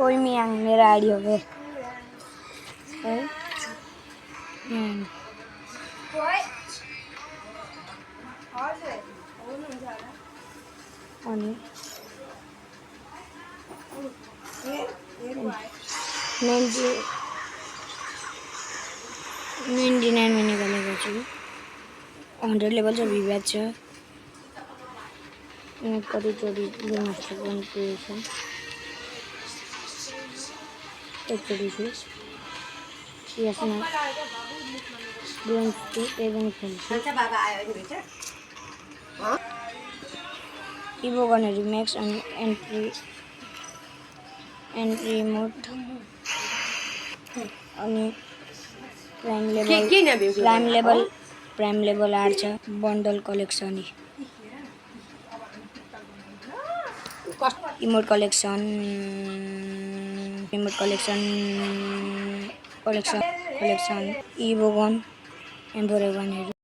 कोई मियांग मेरा आइडिया है अनि 99 में निकालेको छु 100 लेभल चाहिँ विवाद छ कतिचोटि मास्टर पनि पुगेछ एकचोटि चाहिँ यसमा ब्रोन्ज एभन खेल्छु इभो गर्नेहरू म्याक्स अनि एन्ट्री मोड अनि प्राइम लेभल आर्ट छ bundle collection emote collection evo gun एम्बोरेगनहरू